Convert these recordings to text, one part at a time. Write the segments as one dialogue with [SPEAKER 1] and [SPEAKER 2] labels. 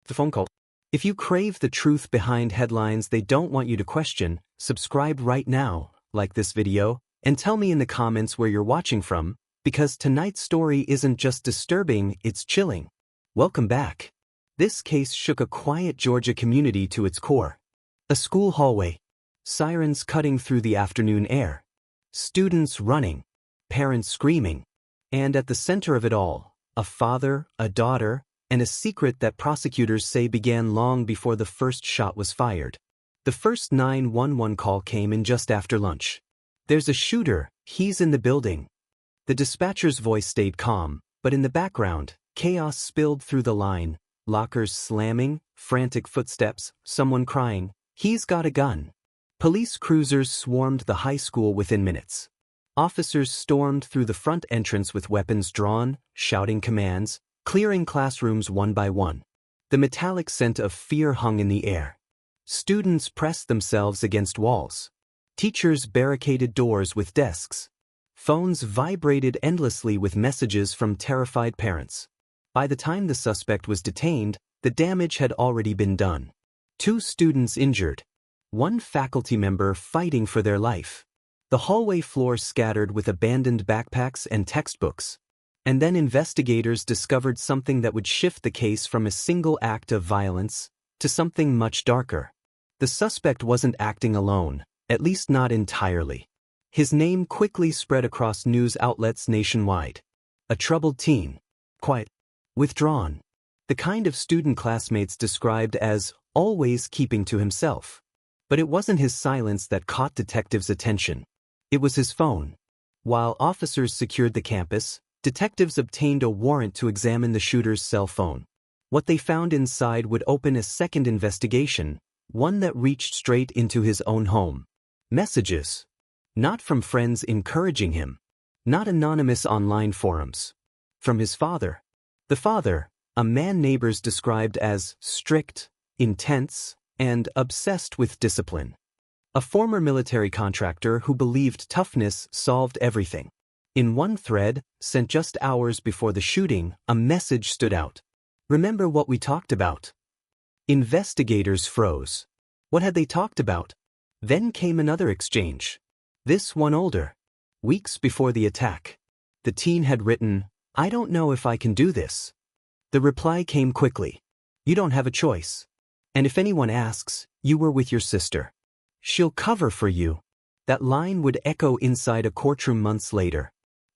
[SPEAKER 1] The phone call. If you crave the truth behind headlines they don't want you to question, subscribe right now, like this video, and tell me in the comments where you're watching from, because tonight's story isn't just disturbing, it's chilling. Welcome back. This case shook a quiet Georgia community to its core. A school hallway. Sirens cutting through the afternoon air. Students running. Parents screaming. And at the center of it all, a father, a daughter, and a secret that prosecutors say began long before the first shot was fired. The first 911 call came in just after lunch. There's a shooter, he's in the building. The dispatcher's voice stayed calm, but in the background, chaos spilled through the line, lockers slamming, frantic footsteps, someone crying, "He's got a gun." Police cruisers swarmed the high school within minutes. Officers stormed through the front entrance with weapons drawn, shouting commands, clearing classrooms one by one. The metallic scent of fear hung in the air. Students pressed themselves against walls. Teachers barricaded doors with desks. Phones vibrated endlessly with messages from terrified parents. By the time the suspect was detained, the damage had already been done. 2 students injured. 1 faculty member fighting for their life. The hallway floor scattered with abandoned backpacks and textbooks. And then investigators discovered something that would shift the case from a single act of violence to something much darker. The suspect wasn't acting alone, at least not entirely. His name quickly spread across news outlets nationwide. A troubled teen. Quiet. Withdrawn. The kind of student classmates described as always keeping to himself. But it wasn't his silence that caught detectives' attention. It was his phone. While officers secured the campus, detectives obtained a warrant to examine the shooter's cell phone. What they found inside would open a second investigation, one that reached straight into his own home. Messages. Not from friends encouraging him. Not anonymous online forums. From his father. The father, a man neighbors described as strict, intense, and obsessed with discipline. A former military contractor who believed toughness solved everything. In one thread, sent just hours before the shooting, a message stood out. "Remember what we talked about?" Investigators froze. What had they talked about? Then came another exchange. This one older. Weeks before the attack. The teen had written, "I don't know if I can do this." The reply came quickly. "You don't have a choice. And if anyone asks, you were with your sister. She'll cover for you." That line would echo inside a courtroom months later.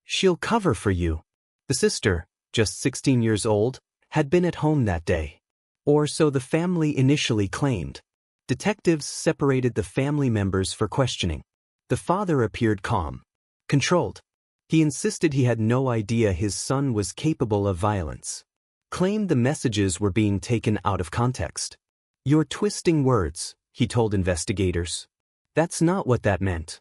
[SPEAKER 1] She'll cover for you. The sister, just 16 years old, had been at home that day. Or so the family initially claimed. Detectives separated the family members for questioning. The father appeared calm. Controlled. He insisted he had no idea his son was capable of violence. Claimed the messages were being taken out of context. "You're twisting words," he told investigators. "That's not what that meant."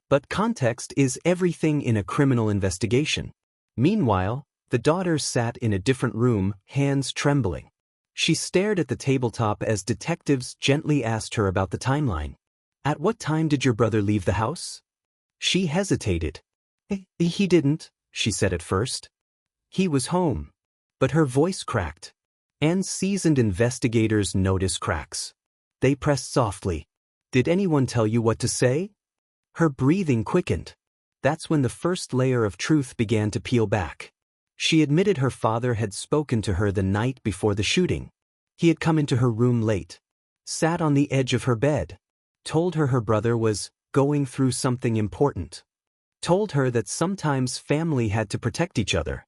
[SPEAKER 1] But context is everything in a criminal investigation. Meanwhile, the daughter sat in a different room, hands trembling. She stared at the tabletop as detectives gently asked her about the timeline. "At what time did your brother leave the house?" She hesitated. He didn't," she said at first. "He was home." But her voice cracked. And seasoned investigators notice cracks. They pressed softly. "Did anyone tell you what to say?" Her breathing quickened. That's when the first layer of truth began to peel back. She admitted her father had spoken to her the night before the shooting. He had come into her room late, sat on the edge of her bed, told her her brother was going through something important, told her that sometimes family had to protect each other.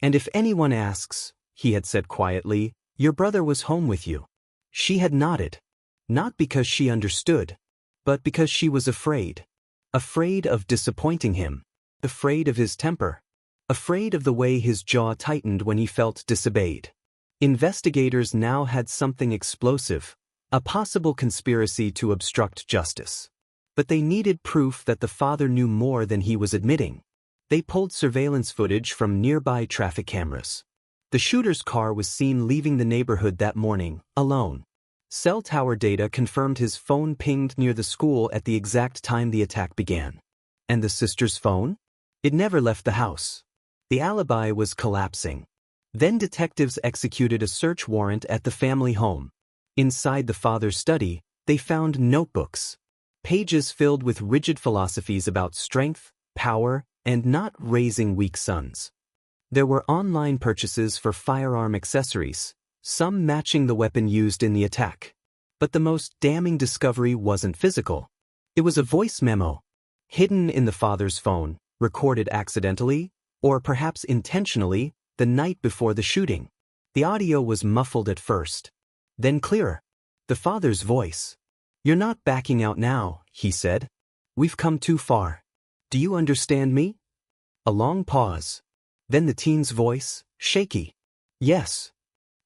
[SPEAKER 1] "And if anyone asks," he had said quietly, "your brother was home with you." She had nodded. Not because she understood, but because she was afraid. Afraid of disappointing him. Afraid of his temper. Afraid of the way his jaw tightened when he felt disobeyed. Investigators now had something explosive, a possible conspiracy to obstruct justice. But they needed proof that the father knew more than he was admitting. They pulled surveillance footage from nearby traffic cameras. The shooter's car was seen leaving the neighborhood that morning, alone. Cell tower data confirmed his phone pinged near the school at the exact time the attack began. And the sister's phone? It never left the house. The alibi was collapsing. Then detectives executed a search warrant at the family home. Inside the father's study, they found notebooks, pages filled with rigid philosophies about strength, power, and not raising weak sons. There were online purchases for firearm accessories, some matching the weapon used in the attack. But the most damning discovery wasn't physical. It was a voice memo, hidden in the father's phone, recorded accidentally, or perhaps intentionally, the night before the shooting. The audio was muffled at first, then clearer. The father's voice. "You're not backing out now," he said. "We've come too far. Do you understand me?" A long pause. Then the teen's voice, shaky. "Yes."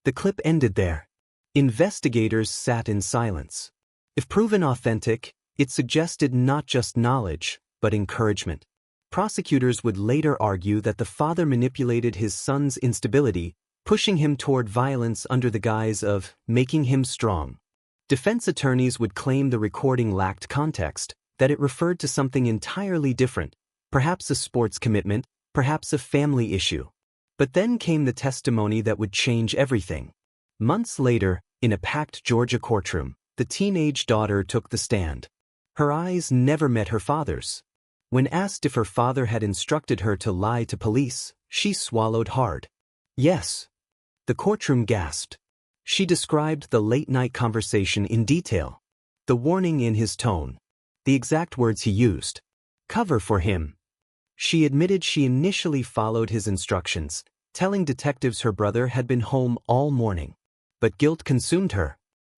[SPEAKER 1] The clip ended there. Investigators sat in silence. If proven authentic, it suggested not just knowledge, but encouragement. Prosecutors would later argue that the father manipulated his son's instability, pushing him toward violence under the guise of making him strong. Defense attorneys would claim the recording lacked context, that it referred to something entirely different, perhaps a sports commitment, perhaps a family issue. But then came the testimony that would change everything. Months later, in a packed Georgia courtroom, the teenage daughter took the stand. Her eyes never met her father's. When asked if her father had instructed her to lie to police, she swallowed hard. "Yes." The courtroom gasped. She described the late-night conversation in detail. The warning in his tone. The exact words he used. "Cover for him." She admitted she initially followed his instructions, telling detectives her brother had been home all morning. But guilt consumed her.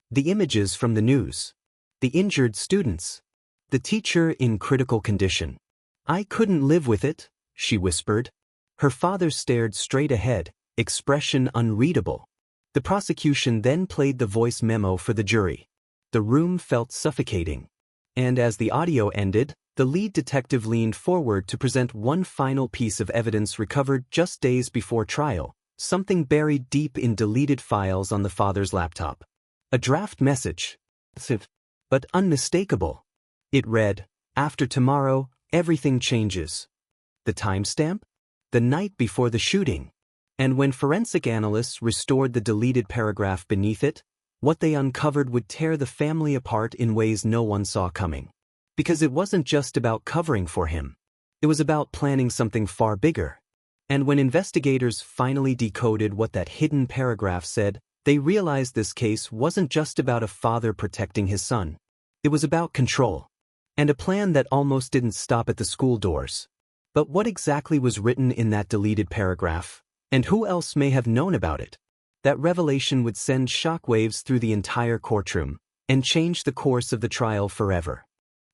[SPEAKER 1] The images from the news. The injured students. The teacher in critical condition. "I couldn't live with it," she whispered. Her father stared straight ahead, expression unreadable. The prosecution then played the voice memo for the jury. The room felt suffocating. And as the audio ended, the lead detective leaned forward to present one final piece of evidence recovered just days before trial, something buried deep in deleted files on the father's laptop. A draft message. But unmistakable. It read, "After tomorrow, everything changes." The timestamp? The night before the shooting. And when forensic analysts restored the deleted paragraph beneath it, what they uncovered would tear the family apart in ways no one saw coming. Because it wasn't just about covering for him. It was about planning something far bigger. And when investigators finally decoded what that hidden paragraph said, they realized this case wasn't just about a father protecting his son. It was about control. And a plan that almost didn't stop at the school doors. But what exactly was written in that deleted paragraph? And who else may have known about it? That revelation would send shockwaves through the entire courtroom and change the course of the trial forever.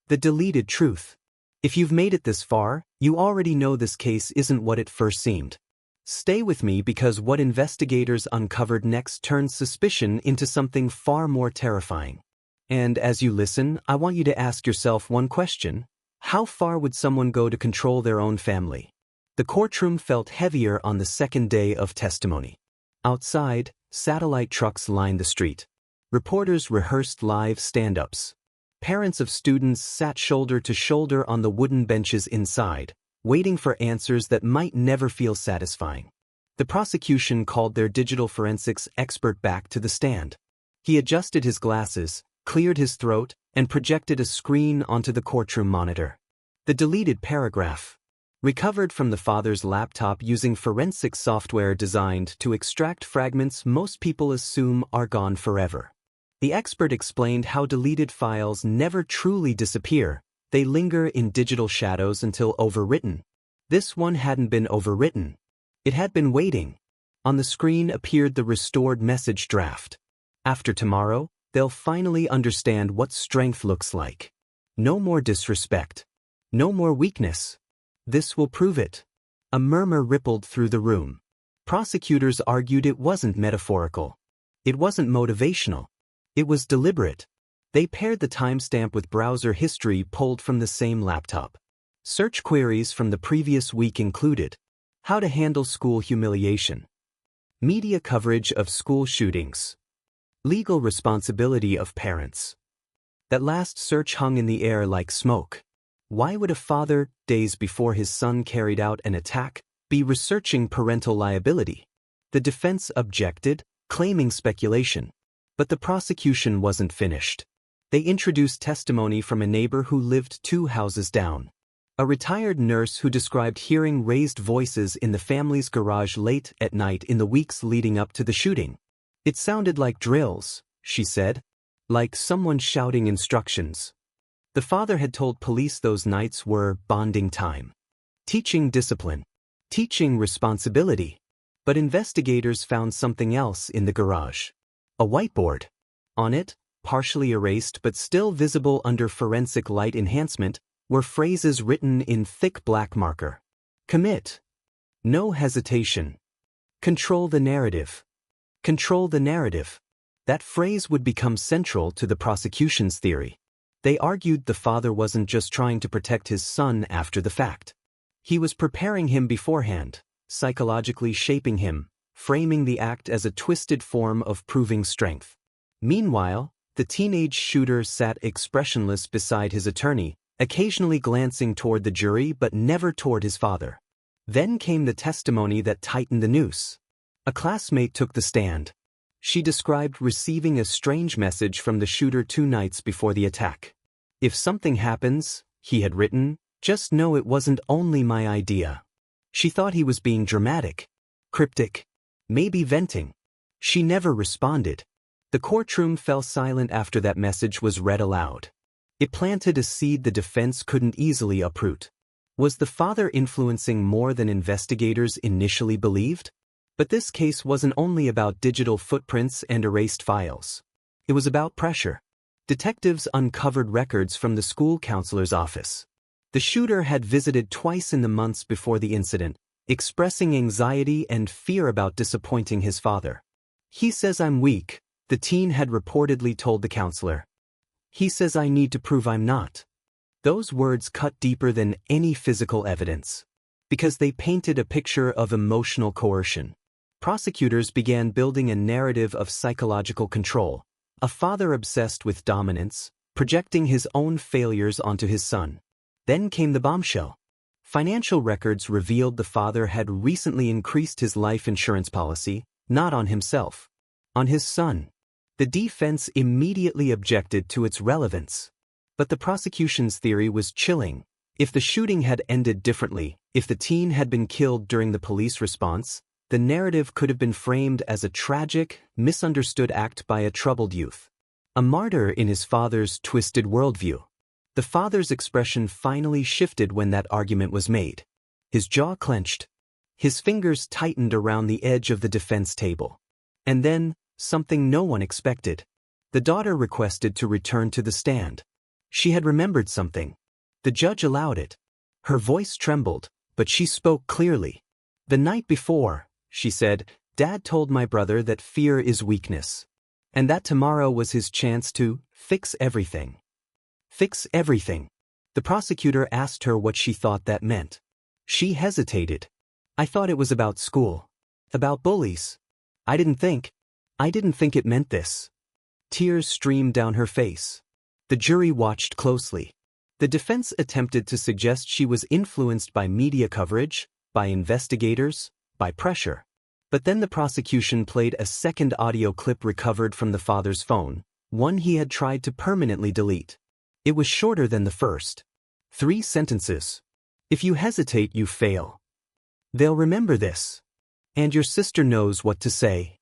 [SPEAKER 1] The deleted truth. If you've made it this far, you already know this case isn't what it first seemed. Stay with me because what investigators uncovered next turns suspicion into something far more terrifying. And as you listen, I want you to ask yourself one question. How far would someone go to control their own family? The courtroom felt heavier on the second day of testimony. Outside, satellite trucks lined the street. Reporters rehearsed live stand-ups. Parents of students sat shoulder to shoulder on the wooden benches inside, waiting for answers that might never feel satisfying. The prosecution called their digital forensics expert back to the stand. He adjusted his glasses, cleared his throat, and projected a screen onto the courtroom monitor. The deleted paragraph. Recovered from the father's laptop using forensic software designed to extract fragments most people assume are gone forever. The expert explained how deleted files never truly disappear, they linger in digital shadows until overwritten. This one hadn't been overwritten. It had been waiting. On the screen appeared the restored message draft. After tomorrow, they'll finally understand what strength looks like. No more disrespect. No more weakness. This will prove it. A murmur rippled through the room. Prosecutors argued it wasn't metaphorical. It wasn't motivational. It was deliberate. They paired the timestamp with browser history pulled from the same laptop. Search queries from the previous week included how to handle school humiliation, media coverage of school shootings, legal responsibility of parents. That last search hung in the air like smoke. Why would a father, days before his son carried out an attack, be researching parental liability? The defense objected, claiming speculation. But the prosecution wasn't finished. They introduced testimony from a neighbor who lived 2 houses down. A retired nurse who described hearing raised voices in the family's garage late at night in the weeks leading up to the shooting. It sounded like drills, she said. Like someone shouting instructions. The father had told police those nights were bonding time. Teaching discipline. Teaching responsibility. But investigators found something else in the garage. A whiteboard. On it, partially erased but still visible under forensic light enhancement, were phrases written in thick black marker. Commit. No hesitation. Control the narrative. Control the narrative. That phrase would become central to the prosecution's theory. They argued the father wasn't just trying to protect his son after the fact. He was preparing him beforehand, psychologically shaping him, framing the act as a twisted form of proving strength. Meanwhile, the teenage shooter sat expressionless beside his attorney, occasionally glancing toward the jury but never toward his father. Then came the testimony that tightened the noose. A classmate took the stand. She described receiving a strange message from the shooter 2 nights before the attack. If something happens, he had written, just know it wasn't only my idea. She thought he was being dramatic, cryptic, maybe venting. She never responded. The courtroom fell silent after that message was read aloud. It planted a seed the defense couldn't easily uproot. Was the father influencing more than investigators initially believed? But this case wasn't only about digital footprints and erased files. It was about pressure. Detectives uncovered records from the school counselor's office. The shooter had visited twice in the months before the incident, expressing anxiety and fear about disappointing his father. He says I'm weak, the teen had reportedly told the counselor. He says I need to prove I'm not. Those words cut deeper than any physical evidence. Because they painted a picture of emotional coercion. Prosecutors began building a narrative of psychological control. A father obsessed with dominance, projecting his own failures onto his son. Then came the bombshell. Financial records revealed the father had recently increased his life insurance policy, not on himself, on his son. The defense immediately objected to its relevance. But the prosecution's theory was chilling. If the shooting had ended differently, if the teen had been killed during the police response, the narrative could have been framed as a tragic, misunderstood act by a troubled youth. A martyr in his father's twisted worldview. The father's expression finally shifted when that argument was made. His jaw clenched. His fingers tightened around the edge of the defense table. And then, something no one expected. The daughter requested to return to the stand. She had remembered something. The judge allowed it. Her voice trembled, but she spoke clearly. The night before, she said, Dad told my brother that fear is weakness. And that tomorrow was his chance to fix everything. Fix everything. The prosecutor asked her what she thought that meant. She hesitated. I thought it was about school. About bullies. I didn't think it meant this. Tears streamed down her face. The jury watched closely. The defense attempted to suggest she was influenced by media coverage, by investigators, by pressure. But then the prosecution played a second audio clip recovered from the father's phone, one he had tried to permanently delete. It was shorter than the first. 3 sentences. If you hesitate, you fail. They'll remember this. And your sister knows what to say.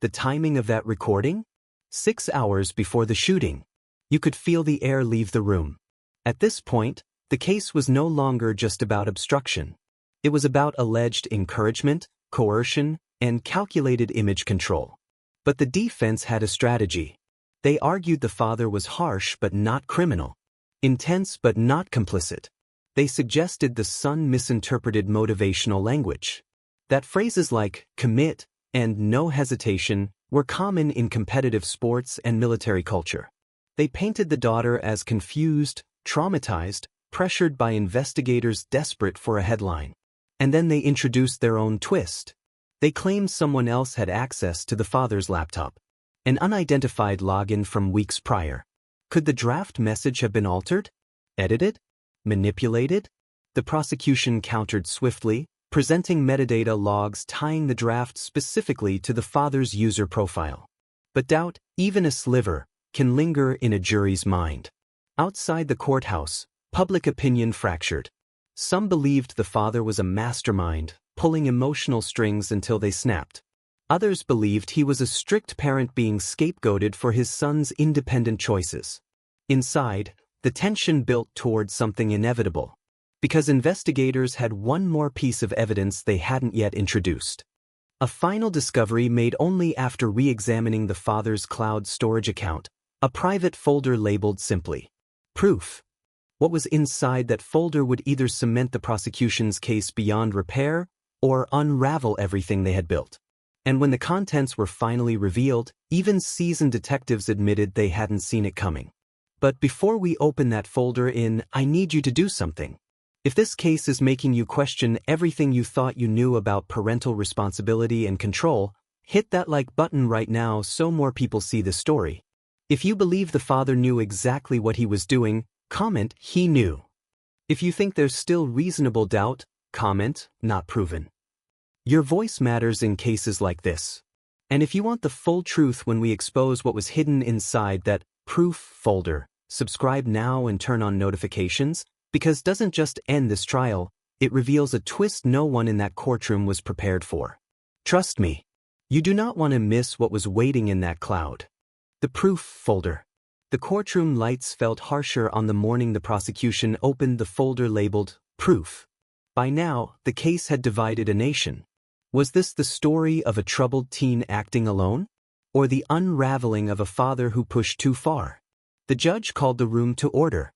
[SPEAKER 1] The timing of that recording? 6 hours before the shooting. You could feel the air leave the room. At this point, the case was no longer just about obstruction. It was about alleged encouragement, coercion, and calculated image control. But the defense had a strategy. They argued the father was harsh but not criminal, intense but not complicit. They suggested the son misinterpreted motivational language. That phrases like commit and no hesitation were common in competitive sports and military culture. They painted the daughter as confused, traumatized, pressured by investigators desperate for a headline. And then they introduced their own twist. They claimed someone else had access to the father's laptop. An unidentified login from weeks prior. Could the draft message have been altered? Edited? Manipulated? The prosecution countered swiftly, presenting metadata logs tying the draft specifically to the father's user profile. But doubt, even a sliver, can linger in a jury's mind. Outside the courthouse, public opinion fractured. Some believed the father was a mastermind, pulling emotional strings until they snapped. Others believed he was a strict parent being scapegoated for his son's independent choices. Inside, the tension built toward something inevitable, because investigators had one more piece of evidence they hadn't yet introduced. A final discovery made only after re-examining the father's cloud storage account, a private folder labeled simply, "Proof." What was inside that folder would either cement the prosecution's case beyond repair or unravel everything they had built. And when the contents were finally revealed, even seasoned detectives admitted they hadn't seen it coming. But before we open that folder I need you to do something. If this case is making you question everything you thought you knew about parental responsibility and control, hit that like button right now so more people see this story. If you believe the father knew exactly what he was doing, comment, "He knew." If you think there's still reasonable doubt, comment, "Not proven." Your voice matters in cases like this. And if you want the full truth when we expose what was hidden inside that proof folder, subscribe now and turn on notifications, because doesn't just end this trial, it reveals a twist no one in that courtroom was prepared for. Trust me, you do not want to miss what was waiting in that cloud. The proof folder. The courtroom lights felt harsher on the morning the prosecution opened the folder labeled "Proof." By now, the case had divided a nation. Was this the story of a troubled teen acting alone? Or the unraveling of a father who pushed too far? The judge called the room to order.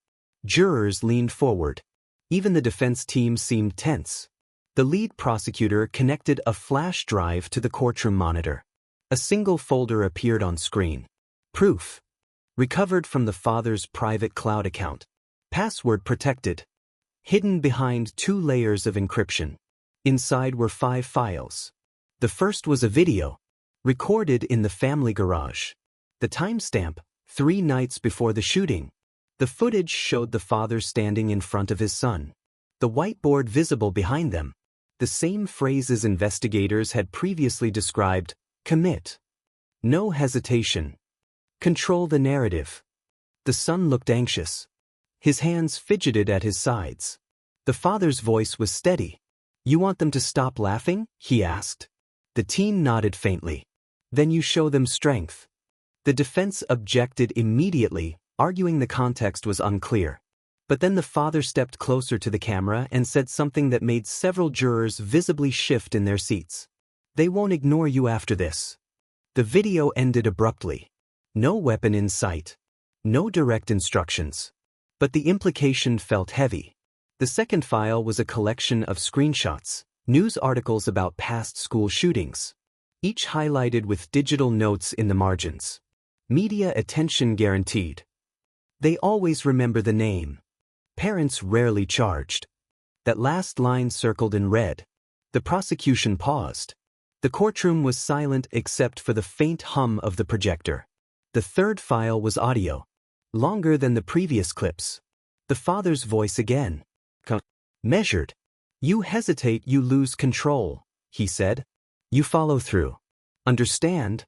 [SPEAKER 1] Jurors leaned forward. Even the defense team seemed tense. The lead prosecutor connected a flash drive to the courtroom monitor. A single folder appeared on screen. Proof. Recovered from the father's private cloud account. Password protected. Hidden behind 2 layers of encryption. Inside were 5 files. The first was a video, recorded in the family garage. The timestamp, 3 nights before the shooting. The footage showed the father standing in front of his son. The whiteboard visible behind them. The same phrases investigators had previously described: commit. No hesitation. Control the narrative. The son looked anxious. His hands fidgeted at his sides. The father's voice was steady. "You want them to stop laughing?" he asked. The teen nodded faintly. "Then you show them strength." The defense objected immediately, arguing the context was unclear. But then the father stepped closer to the camera and said something that made several jurors visibly shift in their seats. "They won't ignore you after this." The video ended abruptly. No weapon in sight. No direct instructions. But the implication felt heavy. The second file was a collection of screenshots, news articles about past school shootings, each highlighted with digital notes in the margins. Media attention guaranteed. They always remember the name. Parents rarely charged. That last line circled in red. The prosecution paused. The courtroom was silent except for the faint hum of the projector. The third file was audio. Longer than the previous clips. The father's voice again. Measured. "You hesitate, you lose control," he said. "You follow through. Understand?"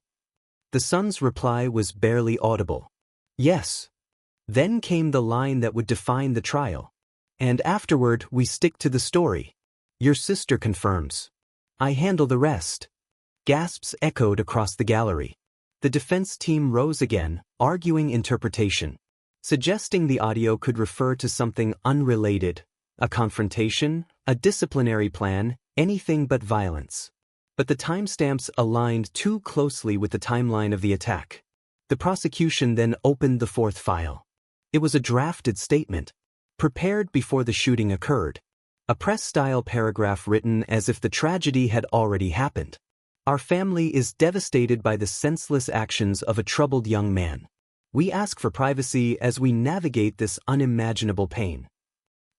[SPEAKER 1] The son's reply was barely audible. "Yes." Then came the line that would define the trial. "And afterward, we stick to the story. Your sister confirms. I handle the rest." Gasps echoed across the gallery. The defense team rose again, arguing interpretation, suggesting the audio could refer to something unrelated, a confrontation, a disciplinary plan, anything but violence. But the timestamps aligned too closely with the timeline of the attack. The prosecution then opened the fourth file. It was a drafted statement, prepared before the shooting occurred. A press-style paragraph written as if the tragedy had already happened. "Our family is devastated by the senseless actions of a troubled young man. We ask for privacy as we navigate this unimaginable pain."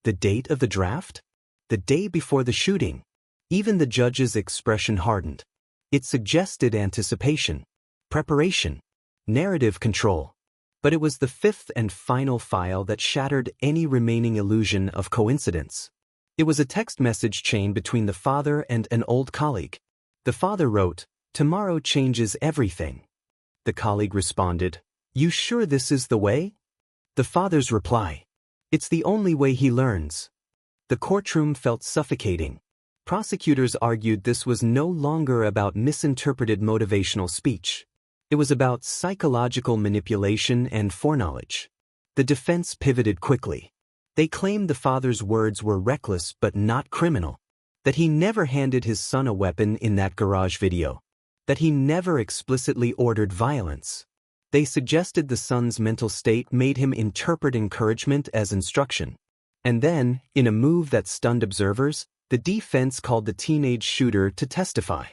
[SPEAKER 1] The date of the draft? The day before the shooting. Even the judge's expression hardened. It suggested anticipation, preparation, narrative control. But it was the fifth and final file that shattered any remaining illusion of coincidence. It was a text message chain between the father and an old colleague. The father wrote, "Tomorrow changes everything." The colleague responded, "You sure this is the way?" The father's reply, "It's the only way he learns." The courtroom felt suffocating. Prosecutors argued this was no longer about misinterpreted motivational speech. It was about psychological manipulation and foreknowledge. The defense pivoted quickly. They claimed the father's words were reckless but not criminal, that he never handed his son a weapon in that garage video, that he never explicitly ordered violence. They suggested the son's mental state made him interpret encouragement as instruction. And then, in a move that stunned observers, the defense called the teenage shooter to testify.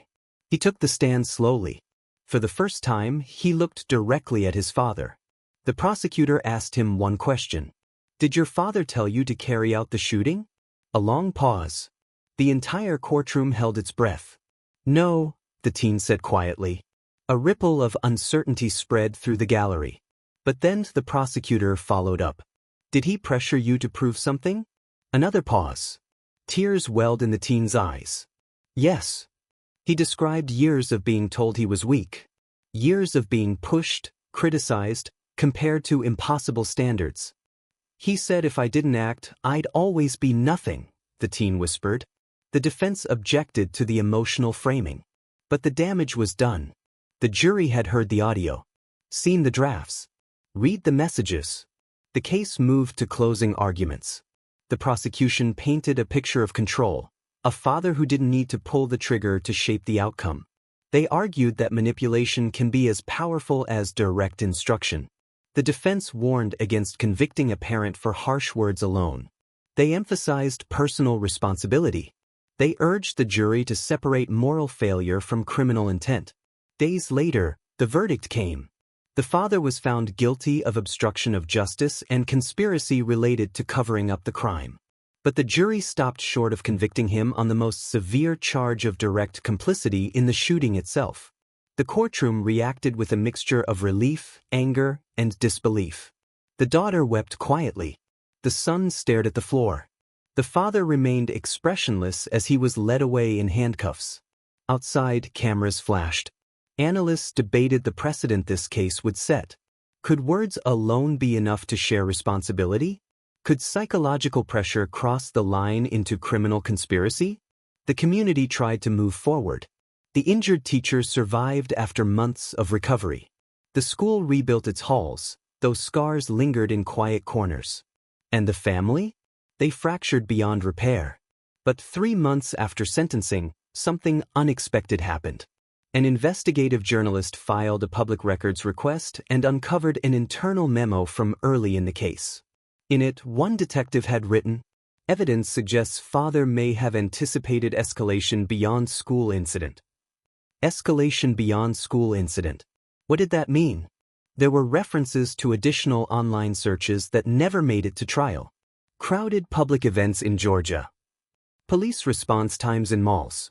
[SPEAKER 1] He took the stand slowly. For the first time, he looked directly at his father. The prosecutor asked him one question. "Did your father tell you to carry out the shooting?" A long pause. The entire courtroom held its breath. "No," the teen said quietly. A ripple of uncertainty spread through the gallery. But then the prosecutor followed up. "Did he pressure you to prove something?" Another pause. Tears welled in the teen's eyes. "Yes." He described years of being told he was weak. Years of being pushed, criticized, compared to impossible standards. "He said if I didn't act, I'd always be nothing," the teen whispered. The defense objected to the emotional framing. But the damage was done. The jury had heard the audio, seen the drafts, read the messages. The case moved to closing arguments. The prosecution painted a picture of control, a father who didn't need to pull the trigger to shape the outcome. They argued that manipulation can be as powerful as direct instruction. The defense warned against convicting a parent for harsh words alone. They emphasized personal responsibility. They urged the jury to separate moral failure from criminal intent. Days later, the verdict came. The father was found guilty of obstruction of justice and conspiracy related to covering up the crime. But the jury stopped short of convicting him on the most severe charge of direct complicity in the shooting itself. The courtroom reacted with a mixture of relief, anger, and disbelief. The daughter wept quietly. The son stared at the floor. The father remained expressionless as he was led away in handcuffs. Outside, cameras flashed. Analysts debated the precedent this case would set. Could words alone be enough to share responsibility? Could psychological pressure cross the line into criminal conspiracy? The community tried to move forward. The injured teacher survived after months of recovery. The school rebuilt its halls, though scars lingered in quiet corners. And the family? They fractured beyond repair. But 3 months after sentencing, something unexpected happened. An investigative journalist filed a public records request and uncovered an internal memo from early in the case. In it, one detective had written, "Evidence suggests father may have anticipated escalation beyond school incident." Escalation beyond school incident. What did that mean? There were references to additional online searches that never made it to trial. Crowded public events in Georgia. Police response times in malls.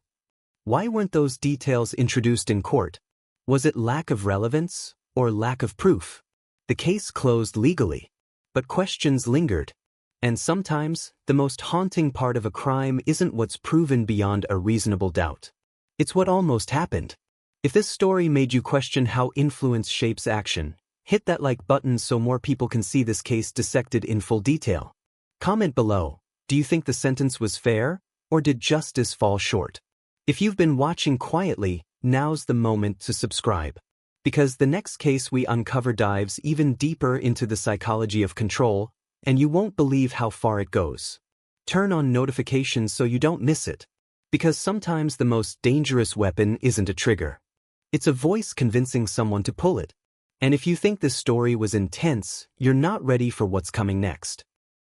[SPEAKER 1] Why weren't those details introduced in court? Was it lack of relevance or lack of proof? The case closed legally, but questions lingered. And sometimes, the most haunting part of a crime isn't what's proven beyond a reasonable doubt. It's what almost happened. If this story made you question how influence shapes action, hit that like button so more people can see this case dissected in full detail. Comment below, do you think the sentence was fair, or did justice fall short? If you've been watching quietly, now's the moment to subscribe. Because the next case we uncover dives even deeper into the psychology of control, and you won't believe how far it goes. Turn on notifications so you don't miss it. Because sometimes the most dangerous weapon isn't a trigger. It's a voice convincing someone to pull it. And if you think this story was intense, you're not ready for what's coming next.